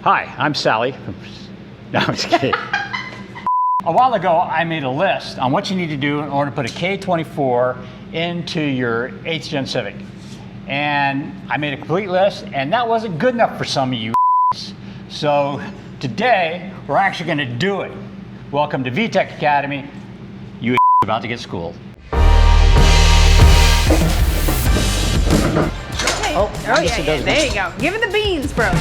Hi, I'm Sally. No, I'm just kidding. A while ago, I made a list on what you need to do in order to put a K24 into your 8th Gen Civic. And I made a complete list, and that wasn't good enough for some of you. So today, we're actually going to do it. Welcome to VTEC Academy. You about to get schooled. Oh yeah, there you go. Give it the beans, bro.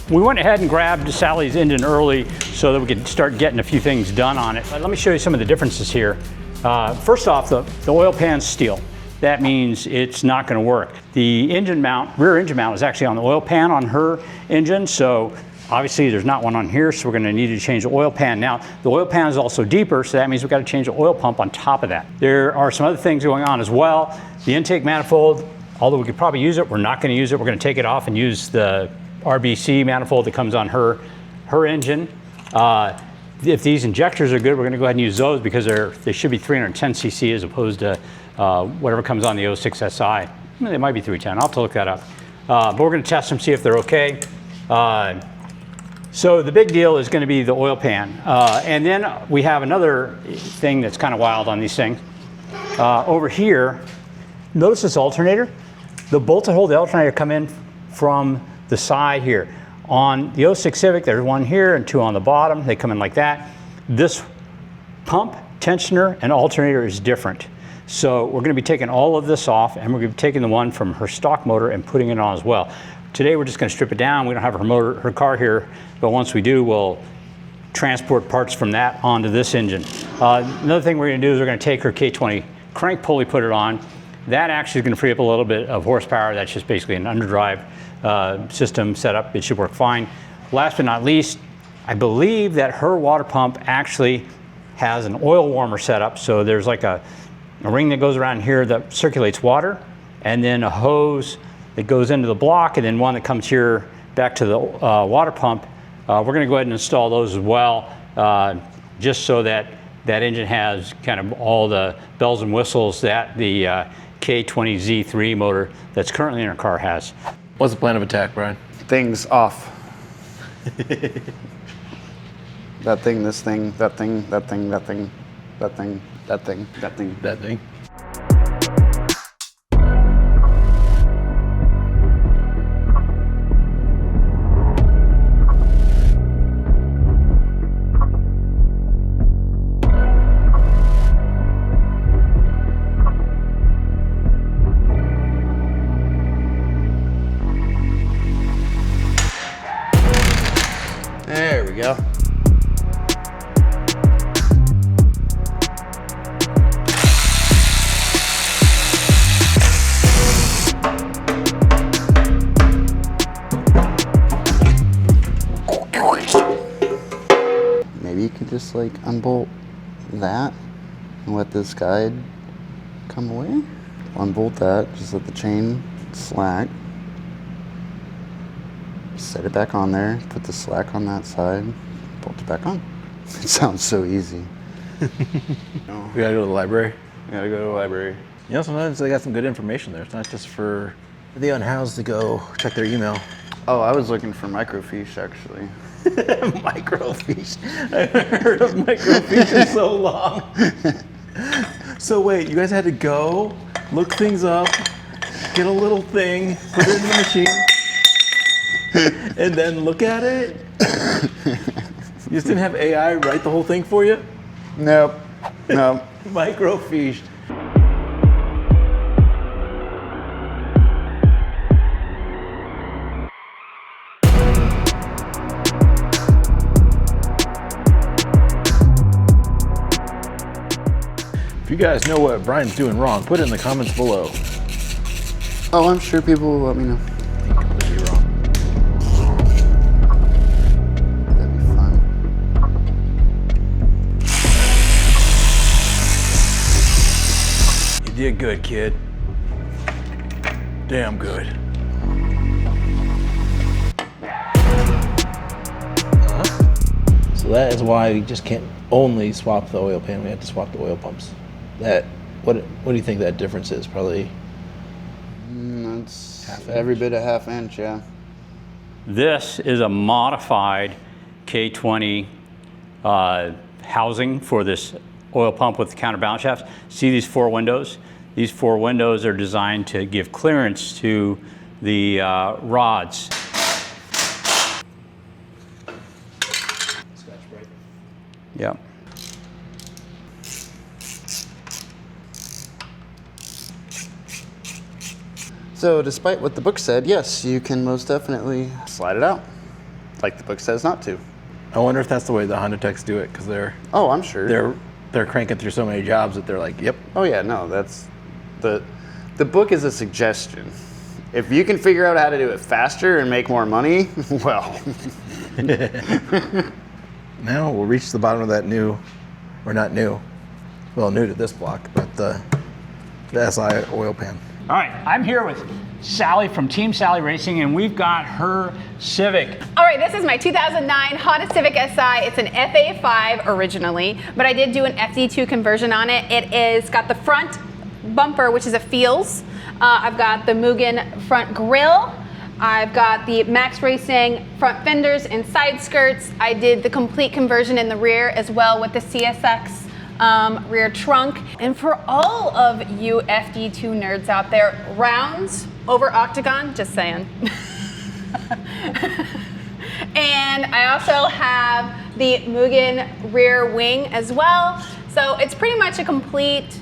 We went ahead and grabbed Sally's engine early so that we could start getting a few things done on it. But let me show you some of the differences here. First off, the oil pan's steel. That means it's not going to work. The engine mount, rear engine mount, is actually on the oil pan on her engine, so obviously there's not one on here, so we're going to need to change the oil pan. Now, the oil pan is also deeper, so that means we've got to change the oil pump on top of that. There are some other things going on as well. The intake manifold, although we could probably use it, we're not going to use it. We're going to take it off and use the RBC manifold that comes on her engine. If these injectors are good, we're going to go ahead and use those because they should be 310 cc as opposed to whatever comes on the 06 SI. They might be 310. I'll have to look that up. But we're going to test them, see if they're okay. So the big deal is going to be the oil pan. And then we have another thing that's kind of wild on these things. Over here, notice this alternator. The bolts that hold the alternator come in from the side here. On the 06 Civic, there's one here and two on the bottom. They come in like that. This pump, tensioner, and alternator is different. So we're going to be taking all of this off, and we're going to be taking the one from her stock motor and putting it on as well. Today we're just going to strip it down. We don't have her car here, but once we do, we'll transport parts from that onto this engine. Another thing we're going to do is we're going to take her K20 crank pulley, put it on. That actually is going to free up a little bit of horsepower. That's just basically an underdrive system setup. It should work fine. Last but not least, I believe that her water pump actually has an oil warmer setup. So there's like a ring that goes around here that circulates water, and then a hose that goes into the block, and then one that comes here back to the water pump. We're going to go ahead and install those as well, just so that that engine has kind of all the bells and whistles that the K20 Z3 motor that's currently in our car has. What's the plan of attack, Brian? Things off. That thing, this thing, that thing, that thing, that thing, that thing, that thing, that thing, That thing. There we go. Maybe you could just like unbolt that and let this guide come away. Unbolt that, just let the chain slack. Set it back on there, put the slack on that side, bolt it back on. It sounds so easy. We gotta go to the library. We gotta go to the library. You know, sometimes they got some good information there. It's not just for the unhoused to go check their email. Oh, I was looking for microfiche actually. Microfiche. I haven't heard of microfiche in so long. So wait, you guys had to go, look things up, get a little thing, put it in the machine, and then look at it? You just didn't have AI write the whole thing for you? Nope. Nope. Microfiche. If you guys know what Brian's doing wrong, put it in the comments below. Oh, I'm sure people will let me know. Completely wrong. That'd be fun. You did good, kid. Damn good. So that is why we just can't only swap the oil pan. We have to swap the oil pumps. What do you think that difference is? Probably. It's every bit a half inch, yeah. This is a modified K20 housing for this oil pump with the counterbalance shafts. See these 4 windows? These 4 windows are designed to give clearance to the rods. Yep. So despite what the book said, yes, you can most definitely slide it out, like the book says not to. I wonder if that's the way the Honda techs do it, because Oh, I'm sure. they're cranking through so many jobs that they're like, yep. Oh yeah, no, that's the book is a suggestion. If you can figure out how to do it faster and make more money, well. Now we'll reach the bottom of that new, or not new, well, new to this block, but the SI oil pan. All right, I'm here with Sally from Team Sally Racing, and we've got her Civic. All right, this is my 2009 Honda Civic Si. It's an FA5 originally, but I did do an FD2 conversion on it. It is got the front bumper, which is a Feels. I've got the Mugen front grille. I've got the Max Racing front fenders and side skirts. I did the complete conversion in the rear as well with the CSX rear trunk. And for all of you FD2 nerds out there, rounds over octagon, just saying. And I also have the Mugen rear wing as well. So it's pretty much a complete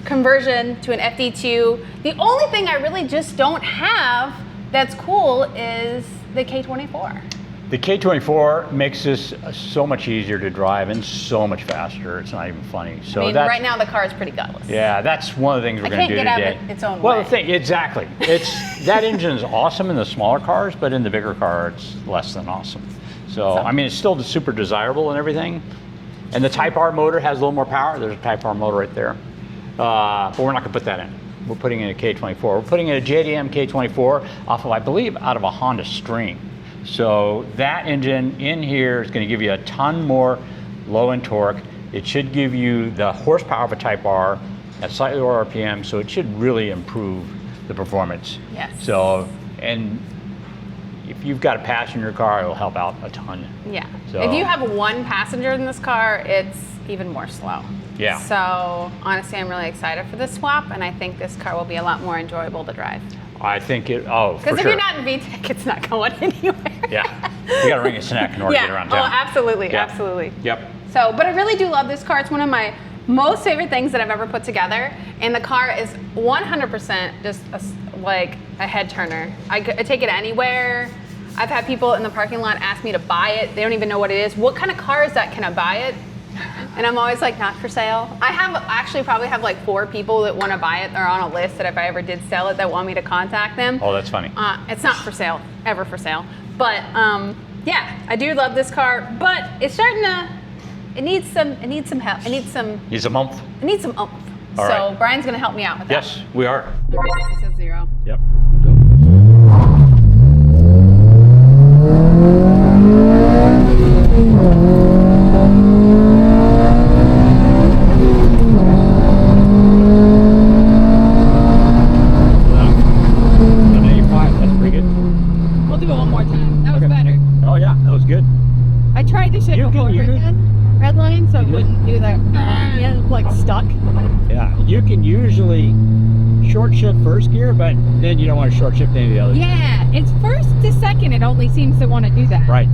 conversion to an FD2. The only thing I really just don't have that's cool is the K24. The K24 makes this so much easier to drive and so much faster. It's not even funny. So I mean, that's, right now the car is pretty gutless. Yeah, that's one of the things we're going to do today. I can't get out of its own well, way. the thing, exactly. That engine is awesome in the smaller cars, but in the bigger car, it's less than awesome. So I mean, it's still super desirable and everything. And the Type R motor has a little more power. There's a Type R motor right there. But we're not going to put that in. We're putting in a K24. We're putting in a JDM K24 off of, I believe, out of a Honda Stream. So that engine in here is going to give you a ton more low-end torque. It should give you the horsepower of a Type R at slightly lower RPM, so it should really improve the performance. Yes. So, and if you've got a passenger in your car, it'll help out a ton. Yeah. So, if you have one passenger in this car, it's even more slow. Yeah. So honestly, I'm really excited for this swap, and I think this car will be a lot more enjoyable to drive. I think it, oh, for sure. Because if you're not in VTEC, it's not going anywhere. Yeah. You got to ring a snack in order to get around town. Oh, absolutely, Yeah. absolutely. Yep. So, but I really do love this car. It's one of my most favorite things that I've ever put together, and the car is 100% just like a head turner. I take it anywhere. I've had people in the parking lot ask me to buy it. They don't even know what it is. What kind of car is that? Can I buy it? And I'm always like, not for sale. I have actually probably have like 4 people that want to buy it. They're on a list that if I ever did sell it, that want me to contact them. Oh, that's funny. It's not for sale, ever for sale. But yeah, I do love this car, but it's starting to, it needs some help. It needs some oomph. All So right. Brian's gonna help me out with that. Yes, we are. All right, this is 0. Yep. We'll do it one more time. That was better. Oh yeah, that was good. I tried to shift before red line, so it wouldn't do that. Like stuck. Yeah, you can usually short shift first gear, but then you don't want to short shift any of the others. Yeah, it's first to second. It only seems to want to do that. Right.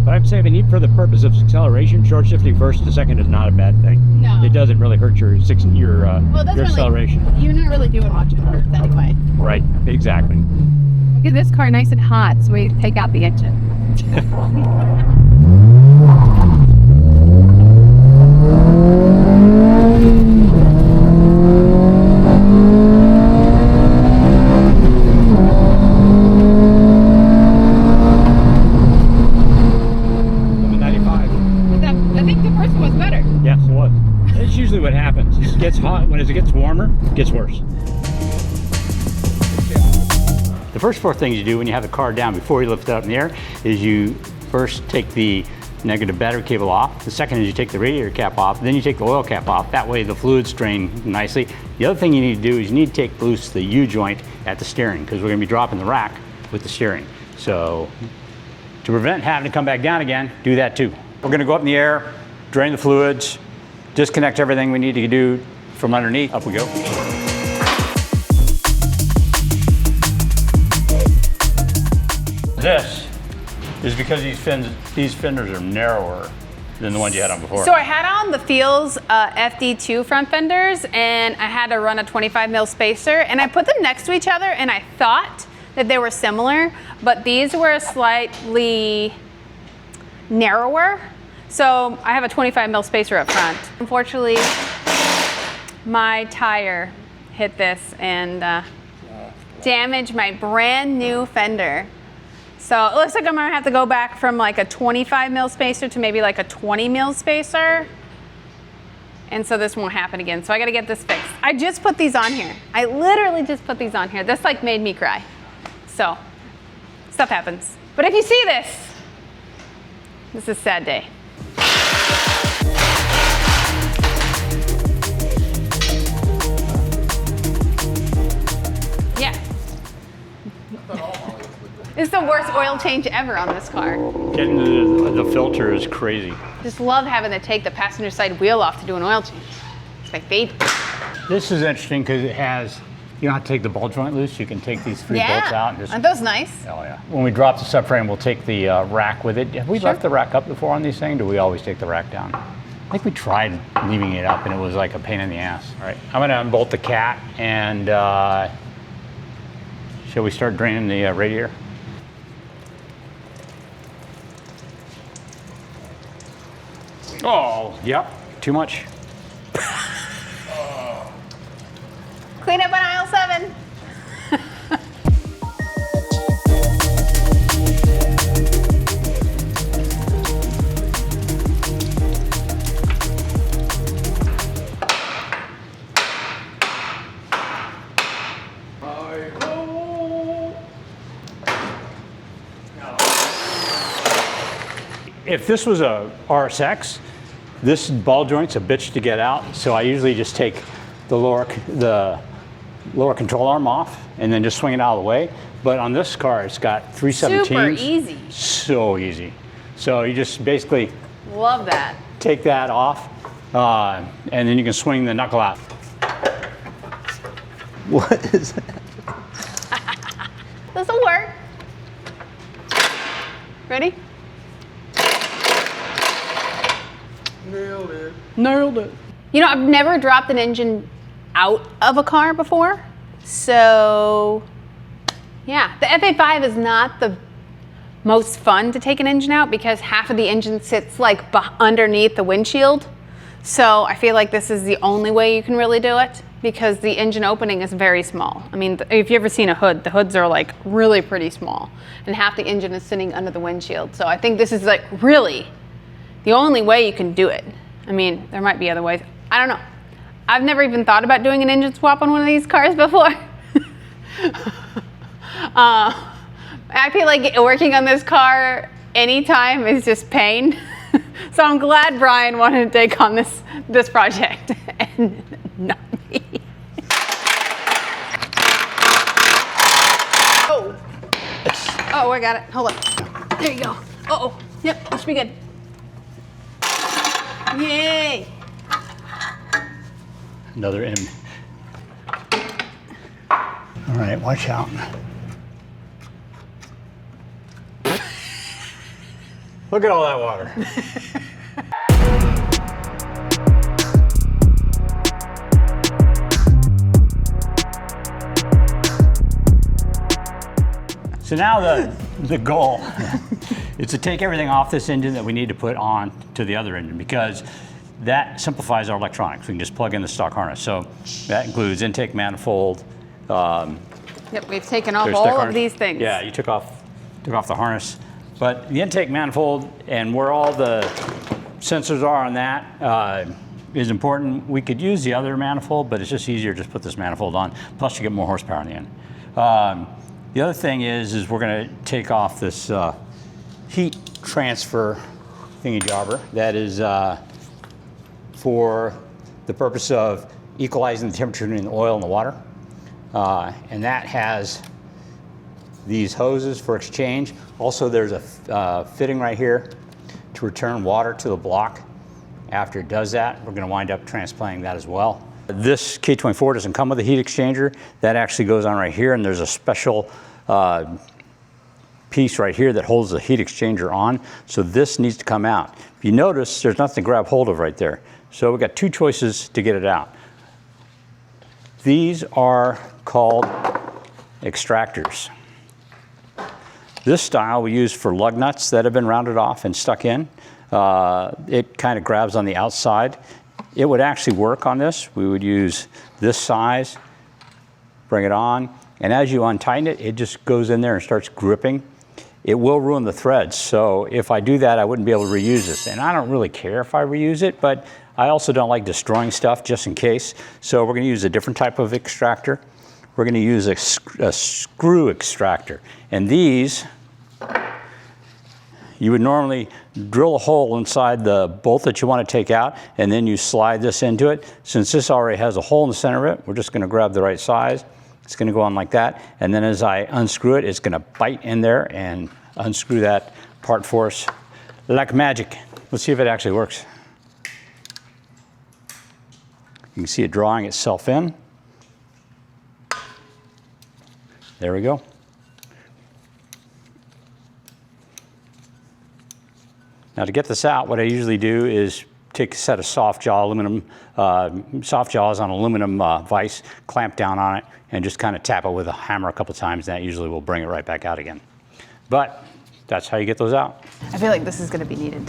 But I'm saying for the purpose of acceleration, short shifting first to second is not a bad thing. No. It doesn't really hurt your Well, it your doesn't acceleration. Really, you're not really doing much of it anyway. Right. Exactly. Get this car nice and hot, so we take out the engine. I think the first one was better. Yes, it was. It's usually what happens. It gets hot. When it gets warmer, it gets worse. The first 4 things you do when you have the car down before you lift it up in the air is you first take the negative battery cable off. The second is you take the radiator cap off, then you take the oil cap off. That way the fluids drain nicely. The other thing you need to do is you need to take loose the U-joint at the steering, because we're going to be dropping the rack with the steering. So to prevent having to come back down again, do that too. We're going to go up in the air, drain the fluids, disconnect everything we need to do from underneath. Up we go. This is because these fenders are narrower than the ones you had on before. So I had on the Feels FD2 front fenders, and I had to run a 25 mil spacer, and I put them next to each other, and I thought that they were similar, but these were slightly narrower. So I have a 25 mil spacer up front. Unfortunately, my tire hit this and damaged my brand new fender. So it looks like I'm gonna have to go back from like a 25 mil spacer to maybe like a 20 mil spacer. And so this won't happen again. So I gotta get this fixed. I just put these on here. I literally just put these on here. This like made me cry. So stuff happens. But if you see this is a sad day. Yeah. It's the worst oil change ever on this car. Getting the filter is crazy. Just love having to take the passenger side wheel off to do an oil change. It's my favorite. This is interesting because it has, you don't have to take the ball joint loose. You can take these three bolts out. And just, aren't those nice? oh yeah. When we drop the subframe, we'll take the rack with it. Have we left the rack up before on these things? Do we always take the rack down? I think we tried leaving it up and it was like a pain in the ass. All right, I'm gonna unbolt the cat and shall we start draining the radiator? Oh, yep, too much. Clean up on aisle 7. If this was a RSX, this ball joint's a bitch to get out, so I usually just take the lower control arm off and then just swing it out of the way. But on this car, it's got 317s. Super easy. So easy. So you just basically Love that. take that off, and then you can swing the knuckle out. What is that? This'll work. Ready? Nailed it. Nailed it. You know, I've never dropped an engine out of a car before. So, yeah. The FA5 is not the most fun to take an engine out because half of the engine sits like underneath the windshield. So I feel like this is the only way you can really do it because the engine opening is very small. I mean, if you've ever seen a hood, the hoods are like really pretty small and half the engine is sitting under the windshield. So I think this is like really the only way you can do it. I mean, there might be other ways. I don't know. I've never even thought about doing an engine swap on one of these cars before. I feel like working on this car anytime is just pain. So I'm glad Brian wanted to take on this project and not me. Oh. Oh, I got it. Hold on. There you go. Uh-oh. Yep, that should be good. Yay! Another end. All right, watch out. Look at all that water. So now the goal is to take everything off this engine that we need to put on to the other engine because that simplifies our electronics. We can just plug in the stock harness. So that includes intake manifold. Yep, we've taken off there's all stock of harness. these things. Yeah, you took off the harness. But the intake manifold and where all the sensors are on that is important. We could use the other manifold, but it's just easier to just put this manifold on. Plus you get more horsepower in the end. The other thing is we're gonna take off this heat transfer thingy jobber that is for the purpose of equalizing the temperature between the oil and the water. And that has these hoses for exchange. Also, there's a fitting right here to return water to the block. After it does that, we're going to wind up transplanting that as well. This K24 doesn't come with a heat exchanger. That actually goes on right here, and there's a special piece right here that holds the heat exchanger on. So this needs to come out. If you notice, there's nothing to grab hold of right there. So we've got two choices to get it out. These are called extractors. This style we use for lug nuts that have been rounded off and stuck in. It kind of grabs on the outside. It would actually work on this. We would use this size, bring it on, and as you untighten it, it just goes in there and starts gripping. It will ruin the threads, so if I do that, I wouldn't be able to reuse this. And I don't really care if I reuse it, but I also don't like destroying stuff just in case. So we're gonna use a different type of extractor. We're gonna use a screw extractor. And these, you would normally drill a hole inside the bolt that you want to take out, and then you slide this into it. Since this already has a hole in the center of it, we're just going to grab the right size. It's going to go on like that, and then as I unscrew it, it's going to bite in there and unscrew that part for us like magic. Let's see if it actually works. You can see it drawing itself in. There we go. Now to get this out, what I usually do is take a set of soft jaws on aluminum vise, clamp down on it, and just kind of tap it with a hammer a couple times, and that usually will bring it right back out again. But that's how you get those out. I feel like this is going to be needed.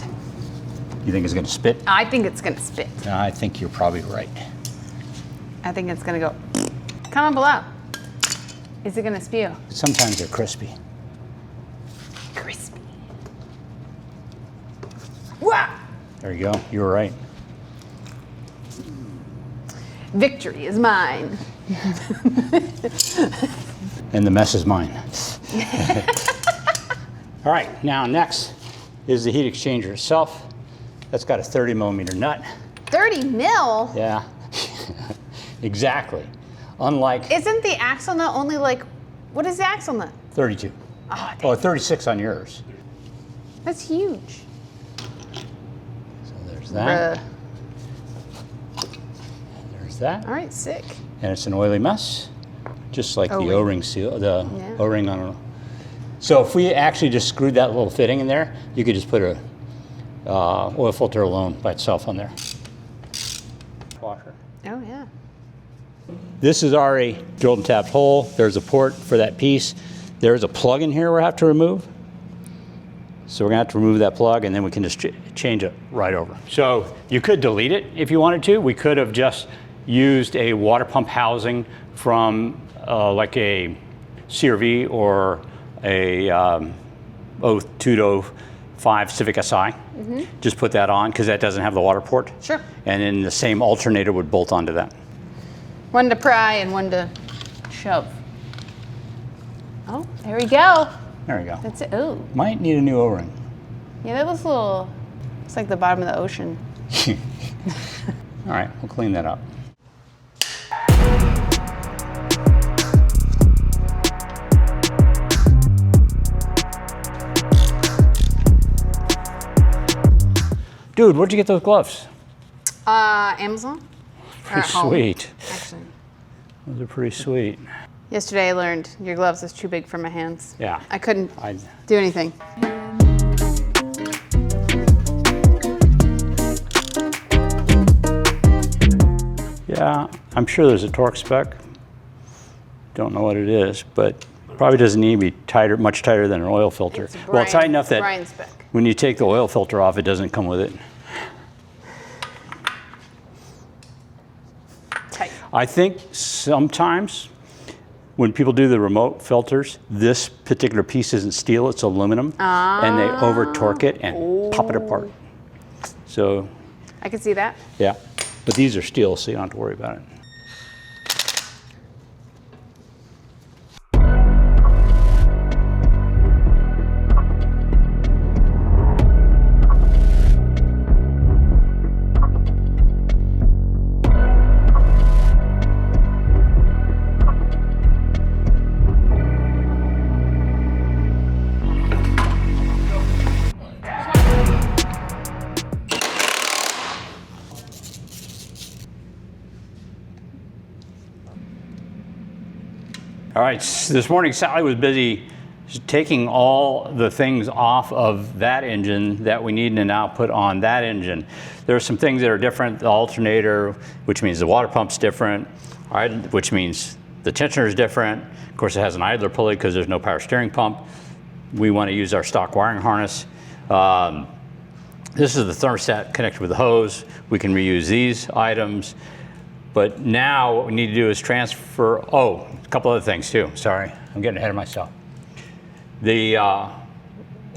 You think it's going to spit? I think it's going to spit. I think you're probably right. I think it's going to go. Comment below. Is it going to spew? Sometimes they're crispy. Crispy. Wow. There you go. You were right. Victory is mine. And the mess is mine. All right, now next is the heat exchanger itself. That's got a 30 millimeter nut. 30 mil? Yeah, exactly. Unlike Isn't the axle nut only like, what is the axle nut? 32. Oh, dang. Oh, 36 on yours. That's huge. So there's that. There's that. All right, sick. And it's an oily mess, just like the O-ring. O-ring seal, the Yeah. O-ring on a. So if we actually just screwed that little fitting in there, you could just put a oil filter alone by itself on there. Washer. Oh, yeah. This is already drilled and tapped hole. There's a port for that piece. There's a plug in here we have to remove. So we're gonna have to remove that plug, and then we can just change it right over. So you could delete it if you wanted to. We could have just used a water pump housing from like a CRV or a 02 to 05 Civic Si. Mm-hmm. Just put that on because that doesn't have the water port. Sure. And then the same alternator would bolt onto that. One to pry and one to shove. Oh, there we go. There we go. That's it. Oh, Might need a new O-ring. yeah, that was a little, it's like the bottom of the ocean. All right, we'll clean that up. Dude, where'd you get those gloves? Amazon? Or Pretty at home, sweet. actually. Those are pretty sweet. Yesterday I learned your gloves is too big for my hands. Yeah. I couldn't I- do anything. Yeah, I'm sure there's a torque spec. Don't know what it is, but probably doesn't need to be tighter, much tighter than an oil filter. Well, tight enough that Brian's spec. when you take the oil filter off, it doesn't come with it. Tight. I think sometimes when people do the remote filters, this particular piece isn't steel, it's aluminum, and they over torque it and pop it apart. So, I could see that. yeah, but these are steel, so you don't have to worry about it. All right, this morning Sally was busy taking all the things off of that engine that we need to now put on that engine. There are some things that are different. The alternator, which means the water pump's different, all right, which means the tensioner is different. Of course, it has an idler pulley because there's no power steering pump. We want to use our stock wiring harness. This is the thermostat connected with the hose. We can reuse these items. But now what we need to do is transfer, a couple other things too. Sorry, I'm getting ahead of myself. The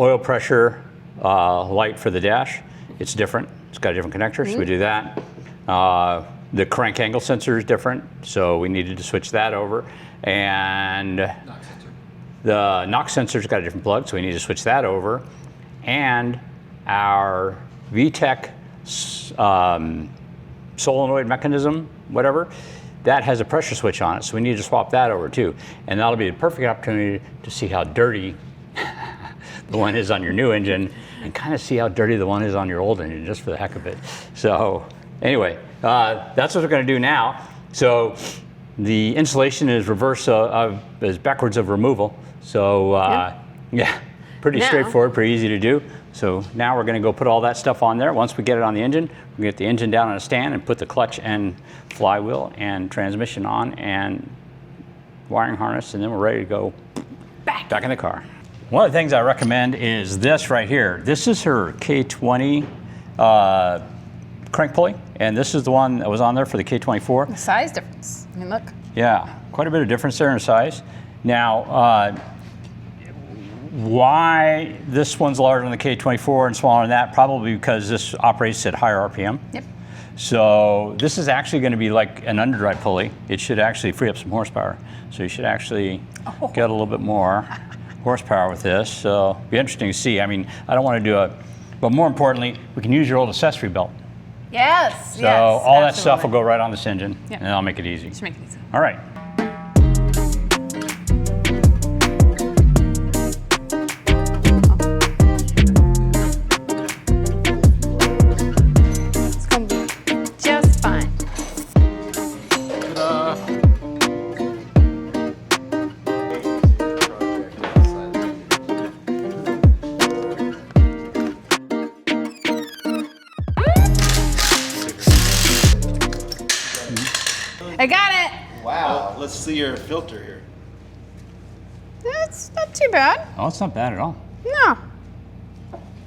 oil pressure light for the dash, it's different. It's got a different connector, so we do that. The crank angle sensor is different, so we needed to switch that over. And the knock sensor's got a different plug, so we need to switch that over. And our VTEC solenoid mechanism, whatever, that has a pressure switch on it, so we need to swap that over too. And that'll be a perfect opportunity to see how dirty the one is on your new engine and kind of see how dirty the one is on your old engine, just for the heck of it. So anyway, that's what we're going to do now. So the installation is is backwards of removal. So yeah, pretty straightforward, pretty easy to do. So now we're going to go put all that stuff on there. Once we get it on the engine, we get the engine down on a stand and put the clutch and flywheel and transmission on and wiring harness, and then we're ready to go back in the car. One of the things I recommend is this right here. This is her K20 crank pulley, and this is the one that was on there for the K24. The size difference. I mean, look. Yeah, quite a bit of difference there in size. Now, why this one's larger than the K24 and smaller than that? Probably because this operates at higher RPM. Yep. So this is actually going to be like an underdrive pulley. It should actually free up some horsepower. So you should actually get a little bit more horsepower with this. So it'll be interesting to see. I mean, I don't want to do but more importantly, we can use your old accessory belt. Yes. So all that stuff will go right on this engine, and I'll make it easy. Just make it easy. All right. I got it. Wow. Let's see your filter here. That's not too bad. Oh, it's not bad at all. No.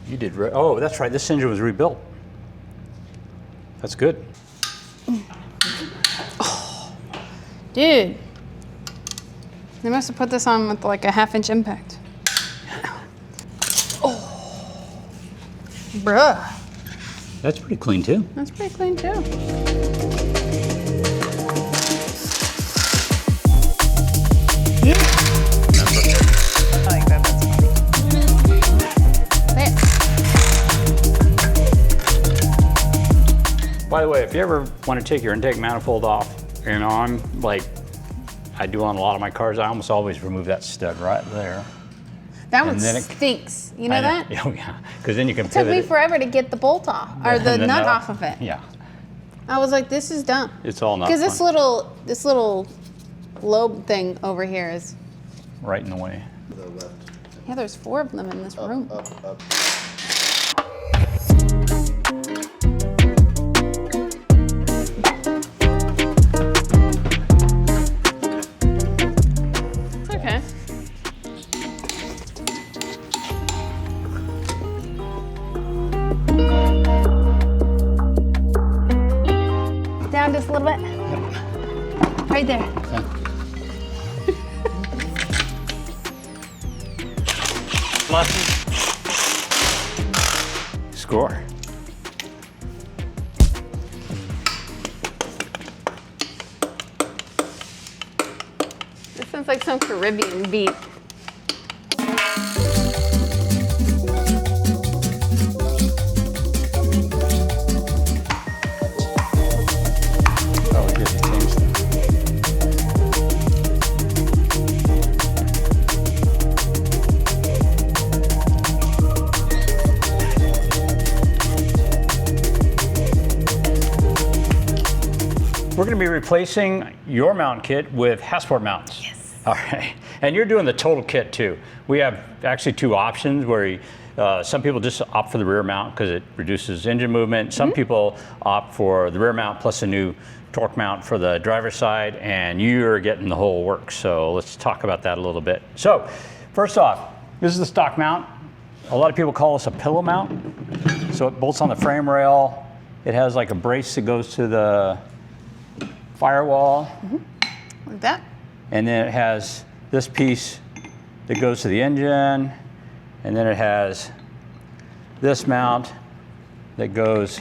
You did oh, that's right. This engine was rebuilt. That's good. Oh, dude. They must have put this on with like a 1/2-inch impact. Oh. Bruh. That's pretty clean too. That's pretty clean too. Yeah. I like that. That's funny. There. By the way, if you ever want to take your intake manifold off, you know, I do on a lot of my cars, I almost always remove that stud right there. That one And then it- stinks. You know that? Oh yeah, because then you can It took pivot me it. forever to get the bolt off, or the nut off of it. Yeah, I was like, this is dumb. it's all not Because fun. this little lobe thing over here is, Right in the way. The left. yeah, there's 4 of them in this room. Up. It's okay. Down just a little bit. Right there. Score. This sounds like some Caribbean beat. Oh, it gives you teams. We're going to be replacing your mount kit with Hasport mounts. Yes. All right, and you're doing the total kit too. We have actually two options where some people just opt for the rear mount because it reduces engine movement. Some people opt for the rear mount plus a new torque mount for the driver's side, and you're getting the whole works. So let's talk about that a little bit. So first off, this is the stock mount. A lot of people call this a pillow mount. So it bolts on the frame rail. It has like a brace that goes to the firewall. Like that. And then it has this piece that goes to the engine. And then it has this mount that goes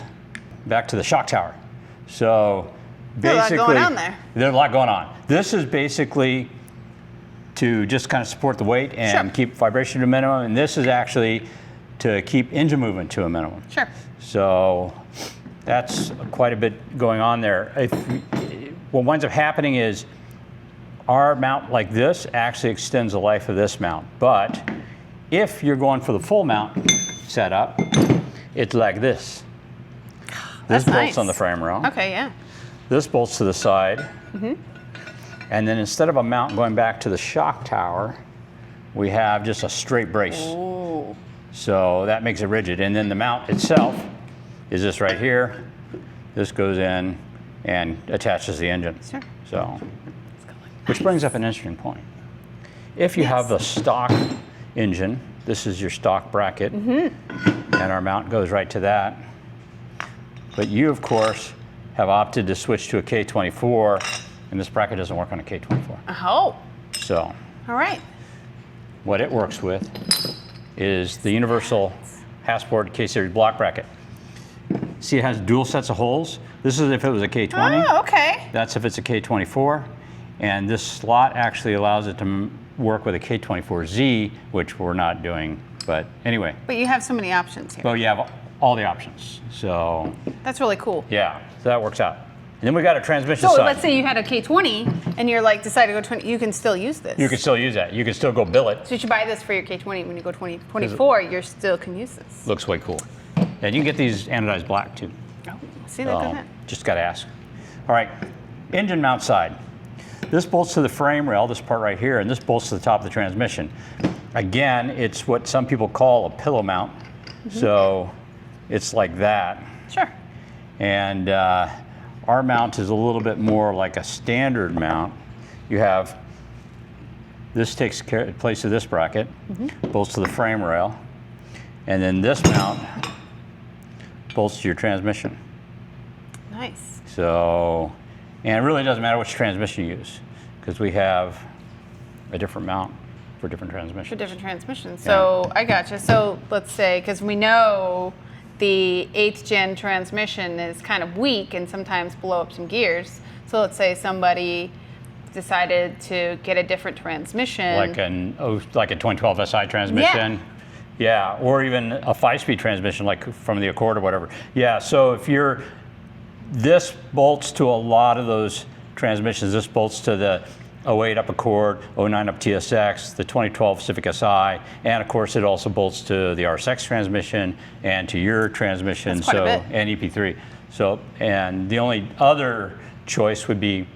back to the shock tower. So basically, There's a lot going on there. There's a lot going on. This is basically to just kind of support the weight and keep vibration to a minimum. And this is actually to keep engine movement to a minimum. Sure. So that's quite a bit going on there. What winds up happening is our mount like this actually extends the life of this mount. But if you're going for the full mount setup, it's like this. This That's bolts nice. on the frame rail. Okay, yeah. This bolts to the side. And then instead of a mount going back to the shock tower, we have just a straight brace. Ooh. So that makes it rigid. And then the mount itself is this right here. This goes in and attaches the engine. Sure. So, which brings up an interesting point. If you have the stock engine, this is your stock bracket, and our mount goes right to that. But you, of course, have opted to switch to a K24, and this bracket doesn't work on a K24. Oh, So all right. what it works with is the universal Hassport K-Series block bracket. See, it has dual sets of holes. This is if it was a K20. Oh, okay. That's if it's a K24. And this slot actually allows it to work with a K24Z, which we're not doing. But anyway, But you have so many options here. well, you have all the options. So That's really cool. yeah, so that works out. And then we got a transmission So side. let's say you had a K20 and you're like decided to go 20, you can still use this. You can still use that. You can still go bill it. So you should buy this for your K20 when you go 2024, you still can use this. Looks way cool. And you can get these anodized black too. Oh, see, look at that. Just got to ask. All right, engine mount side. This bolts to the frame rail, this part right here, and this bolts to the top of the transmission. Again, it's what some people call a pillow mount. So it's like that. Sure. And our mount is a little bit more like a standard mount. You have, this takes place of this bracket, bolts to the frame rail, and then this mount bolts to your transmission. Nice. So, and it really doesn't matter which transmission you use, because we have a different mount for different transmissions. For different transmissions. So I gotcha. So let's say, because we know the 8th gen transmission is kind of weak and sometimes blow up some gears. So let's say somebody decided to get a different transmission. Like a 2012 SI transmission. Yeah, or even a 5-speed transmission like from the Accord or whatever. Yeah, so if you're, this bolts to a lot of those transmissions. This bolts to the 08 up Accord, 09 up TSX, the 2012 Civic Si, and of course it also bolts to the RSX transmission and to your transmission, That's quite a bit. and EP3. So, and the only other choice would be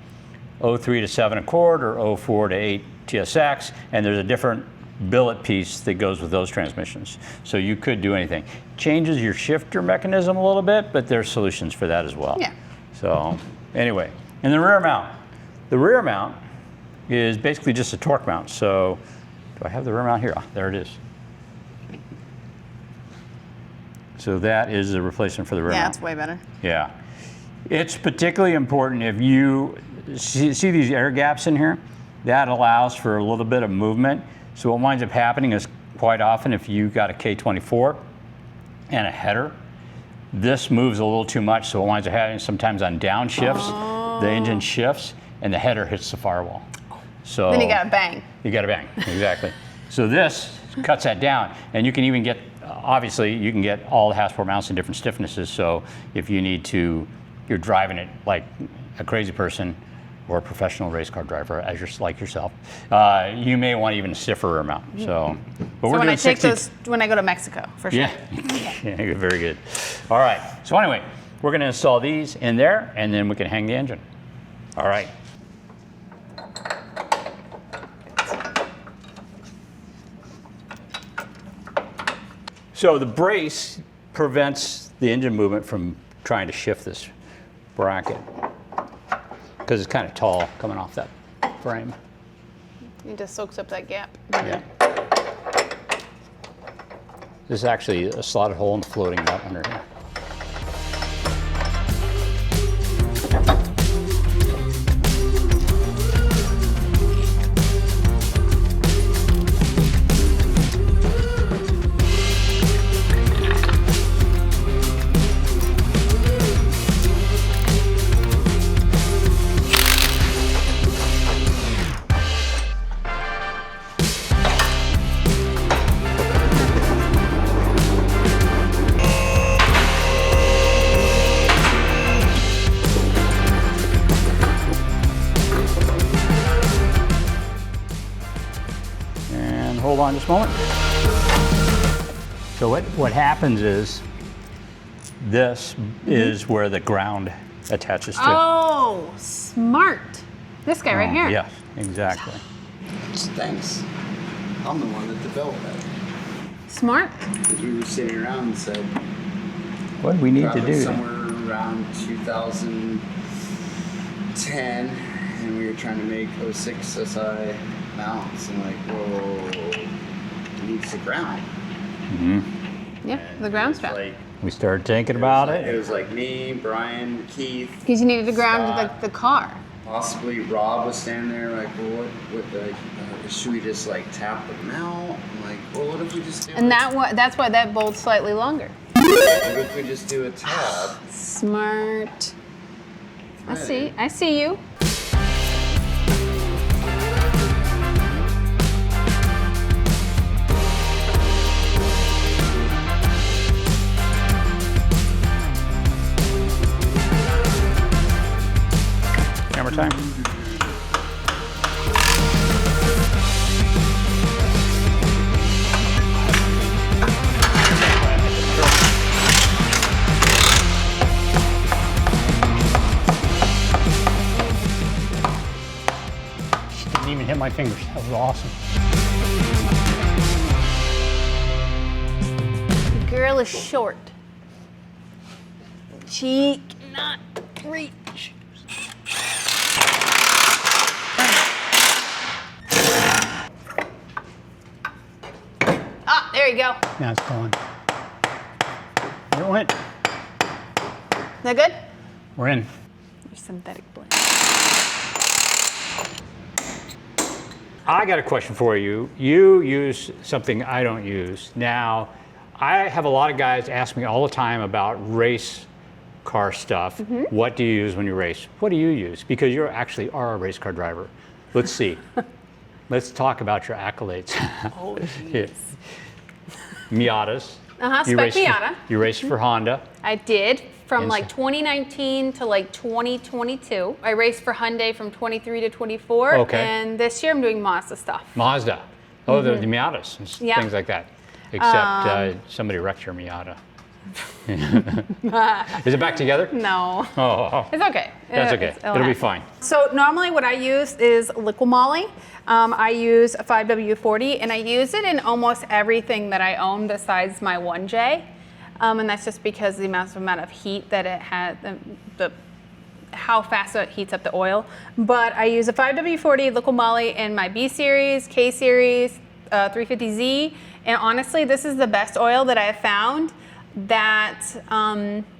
03 to 7 Accord or 04 to 8 TSX, and there's a different billet piece that goes with those transmissions. So you could do anything. Changes your shifter mechanism a little bit, but there's solutions for that as well. Yeah. So anyway, and the rear mount. The rear mount is basically just a torque mount. So do I have the rear mount here? Ah, there it is. So that is the replacement for the rear Yeah, mount. it's way better. Yeah. It's particularly important if you see these air gaps in here. That allows for a little bit of movement. So what winds up happening is quite often if you got a K24 and a header, this moves a little too much. So what winds up happening sometimes on downshifts, the engine shifts and the header hits the firewall. So Then you got a bang. you got to bang, exactly. So this cuts that down, and you can even get, obviously, you can get all the Hassport mounts in different stiffnesses. So if you need to, you're driving it like a crazy person or a professional race car driver, as like yourself, you may want even a stiffer rear mount. So, but So we're when I doing take 60. those, when I go to Mexico, for sure. Yeah, yeah, very good. All right. So anyway, we're going to install these in there, and then we can hang the engine. All right. So the brace prevents the engine movement from trying to shift this bracket because it's kind of tall coming off that frame. It just soaks up that gap. Yeah. This is actually a slotted hole and floating up under here. Hold on just a moment. So what happens is this is where the ground attaches to. Oh, smart. This guy right here. Yes, exactly. Thanks. I'm the one that developed that. Smart. Because we were sitting around and said, What do we need to probably do? somewhere around 2010, and we were trying to make 06 SI mounts, and like, whoa, it needs the ground. Yeah, the ground strap. Like, We started thinking about it it. was like me, Brian, Keith, Because you needed to ground Scott. the car. possibly Rob was standing there like, well, what should we just like tap the mount? I'm like, well, what if we just do And that's why that bolt's slightly longer. what if we just do a tab? Smart. I see you. Camera time. Didn't even hit my fingers. That was awesome. The girl is short. She cannot reach. Ah, there you go. Now it's going. It went. Is that good? We're in. Your synthetic blend. I got a question for you. You use something I don't use. Now, I have a lot of guys ask me all the time about race car stuff. What do you use when you race? What do you use? Because you actually are a race car driver. Let's see. Let's talk about your accolades. Oh, Yeah. Miatas. Spec Miata. You raced for Honda. I did from like Insane. 2019 to like 2022. I raced for Hyundai from 23 to 24. Okay. And this year I'm doing Mazda stuff. Mazda. Oh, the Miatas and Yeah. things like that. Except somebody wrecked your Miata. Is it back together? No. Oh, It's okay. that's okay. It'll be happen. fine. So normally what I use is liquid moly. I use a 5W40 and I use it in almost everything that I own besides my 1J. And that's just because the amount of heat that it has, how fast it heats up the oil. But I use a 5W40 liquid moly in my B series, K series, 350Z. And honestly, this is the best oil that I have found that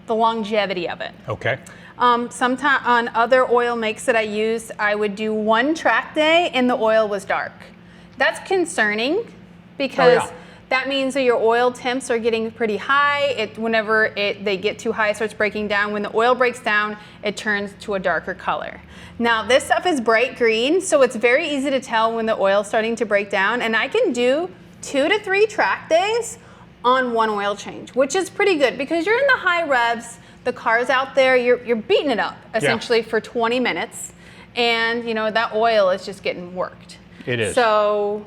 the longevity of it. Okay. Sometimes on other oil makes that I used, I would do one track day and the oil was dark. That's concerning because that means that your oil temps are getting pretty high. Whenever they get too high, it starts breaking down. When the oil breaks down, it turns to a darker color. Now this stuff is bright green, so it's very easy to tell when the oil's starting to break down. And I can do 2 to 3 track days on one oil change, which is pretty good because you're in the high revs. The car's out there, you're beating it up essentially for 20 minutes. And you know, that oil is just getting worked. It is. So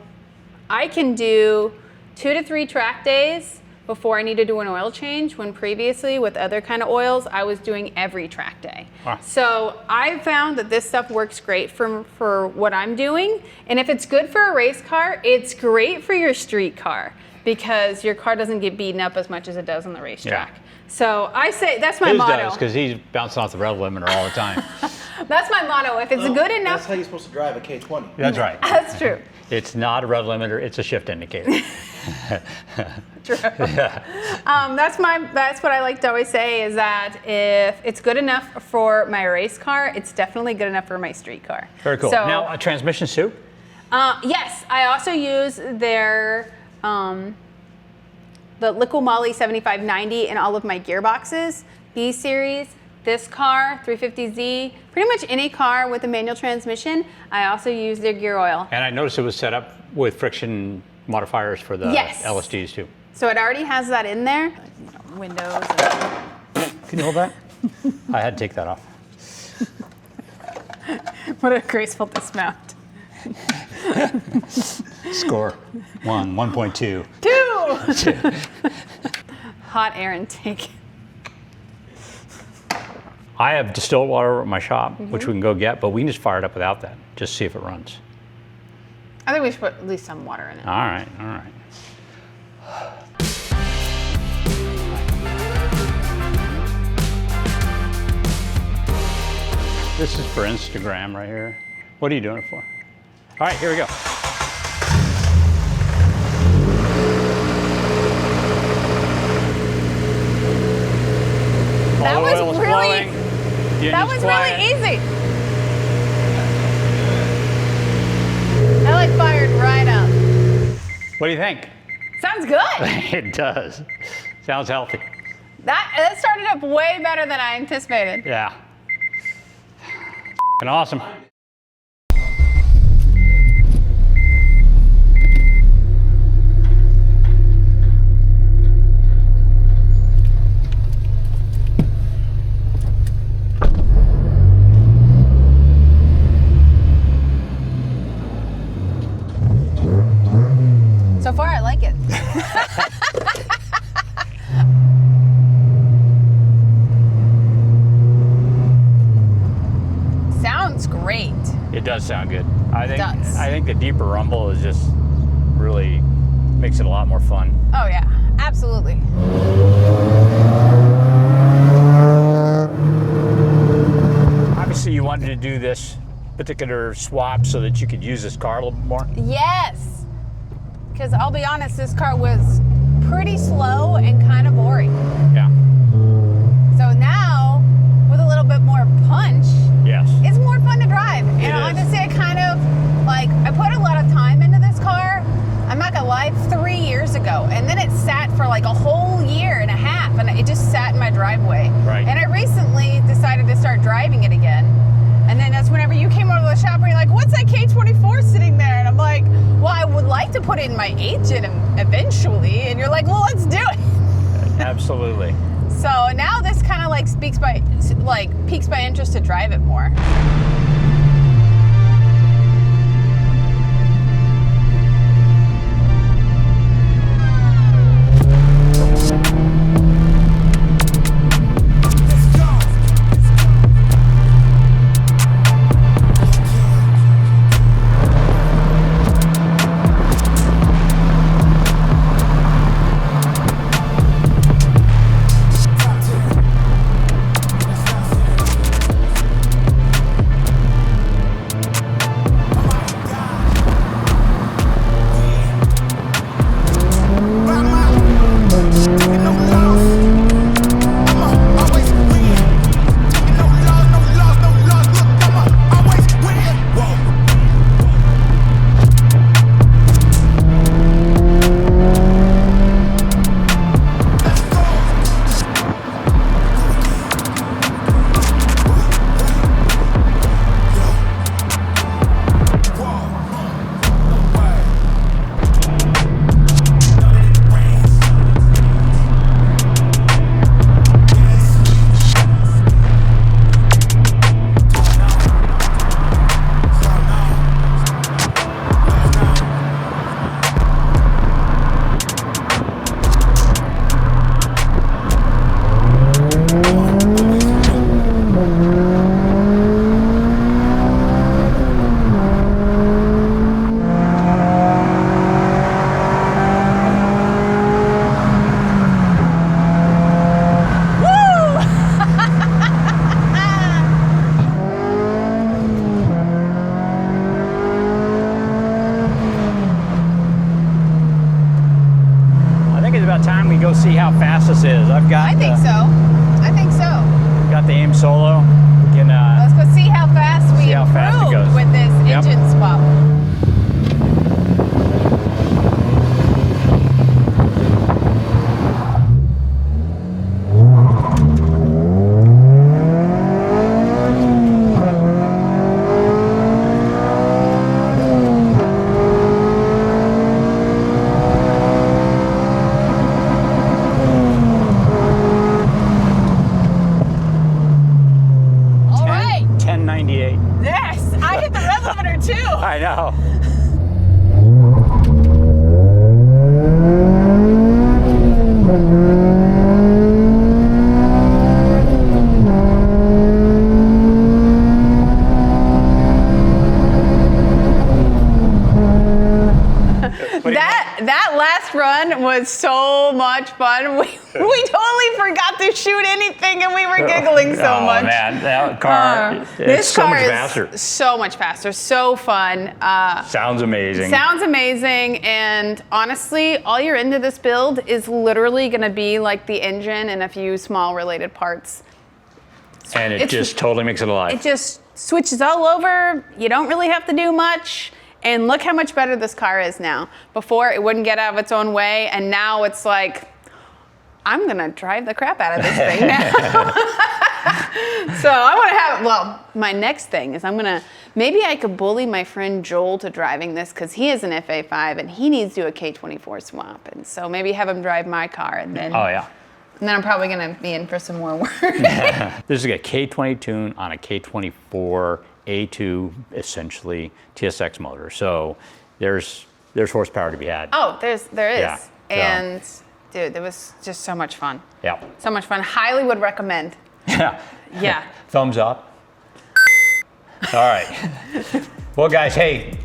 I can do 2 to 3 track days before I need to do an oil change, when previously with other kind of oils, I was doing every track day. Wow. So I found that this stuff works great for what I'm doing. And if it's good for a race car, it's great for your street car. because your car doesn't get beaten up as much as it does on the racetrack. Yeah. So I say that's my motto. His does, because he's bouncing off the rev limiter all the time. That's my motto. If it's good enough. That's how you're supposed to drive a K20. That's right. That's true. It's not a rev limiter, it's a shift indicator. True. Yeah. That's what I like to always say is that if it's good enough for my race car, it's definitely good enough for my street car. Very cool. So, now, a transmission soup? Yes, I also use their the Liqui Moly 7590 in all of my gearboxes. B series, this car, 350Z, pretty much any car with a manual transmission. I also use their gear oil. And I noticed it was set up with friction modifiers for the Yes. LSDs too. So it already has that in there. Windows. Can you hold that? I had to take that off. What a graceful dismount. Score. 1.2. 2! Hot air intake. I have distilled water at my shop, which we can go get, but we can just fire it up without that, just see if it runs. I think we should put at least some water in it. All right, all right. This is for Instagram right here. What are you doing it for? All right, here we go. That was Oil is really, flowing. The that engine's was quiet. really easy. That like fired right up. What do you think? Sounds good. It does. Sounds healthy. That started up way better than I anticipated. Yeah. And awesome. So far, I like it. Sounds great. It does sound good. I does. think the deeper rumble is just really makes it a lot more fun. Oh yeah, absolutely. Obviously, you wanted to do this particular swap so that you could use this car a little bit more. Yes. Because I'll be honest, this car was pretty slow and kind of boring. Yeah. So now, with a little bit more punch, Yes. it's more fun to drive. And It I is. have to say, I put a lot of time into this car. I'm not gonna lie, 3 years ago. And then it sat for like a whole year and a half, and it just sat in my driveway. Right. And I recently decided to start driving it again. And then that's whenever you came over to the shop and you're like, what's that K24 sitting there? And I'm like, well, I would like to put it in my 8-gen eventually. And you're like, well, let's do it. Absolutely. So now this kind of like piques my interest to drive it more. I know. That last run was so much fun. We totally forgot to shoot anything, and we were giggling so much. Oh man, that car! This so car much is faster. so much faster, so fun. Sounds amazing. Sounds amazing, and honestly, all you're into this build is literally going to be like the engine and a few small related parts. And it just totally makes it alive. It just switches all over. You don't really have to do much. And look how much better this car is now. Before, it wouldn't get out of its own way, and now it's like, I'm gonna drive the crap out of this thing now. So I wanna have, well, my next thing is maybe I could bully my friend Joel to driving this, because he is an FA5 and he needs to do a K24 swap. And so maybe have him drive my car, and then, Oh yeah. and then I'm probably gonna be in for some more work. This is a K20 tune on a K24 A2, essentially TSX motor. So there's horsepower to be had. Oh, there is. Yeah, so. And dude, it was just so much fun. Yeah. So much fun. Highly would recommend. Yeah. Yeah. Thumbs up. All right. Well, guys, hey,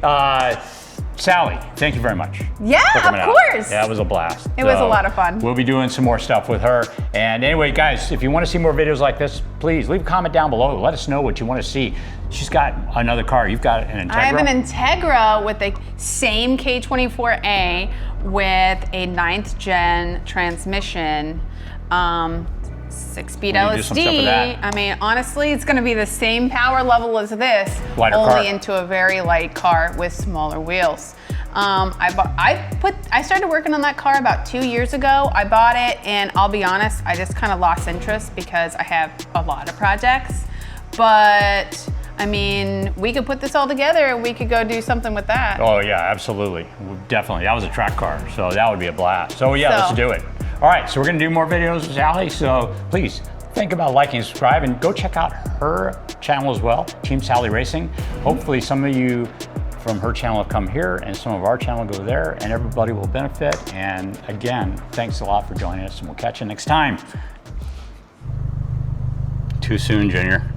Sally, thank you very much. Yeah, for of coming out. course. Yeah, it was a blast. It was a lot of fun. We'll be doing some more stuff with her. And anyway, guys, if you want to see more videos like this, please leave a comment down below. Let us know what you want to see. She's got another car. You've got an Integra. I have an Integra with the same K24A with a 9th gen transmission. 6-speed We need to do some stuff with LSD. that. I mean, honestly, it's going to be the same power level as this, Lighter only car. into a very light car with smaller wheels. I started working on that car about 2 years ago. I bought it, and I'll be honest, I just kind of lost interest because I have a lot of projects. But I mean, we could put this all together and we could go do something with that. Oh yeah, absolutely. Definitely. That was a track car, so that would be a blast. So yeah, let's do it. All right, so we're gonna do more videos with Sally, so please think about liking and subscribe, and go check out her channel as well, Team Sally Racing. Hopefully some of you from her channel have come here and some of our channel go there, and everybody will benefit. And again, thanks a lot for joining us, and we'll catch you next time. Too soon, Junior.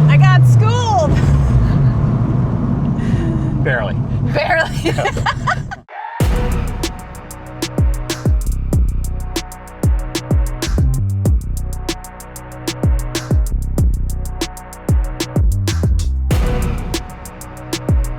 I got schooled. Barely. Barely.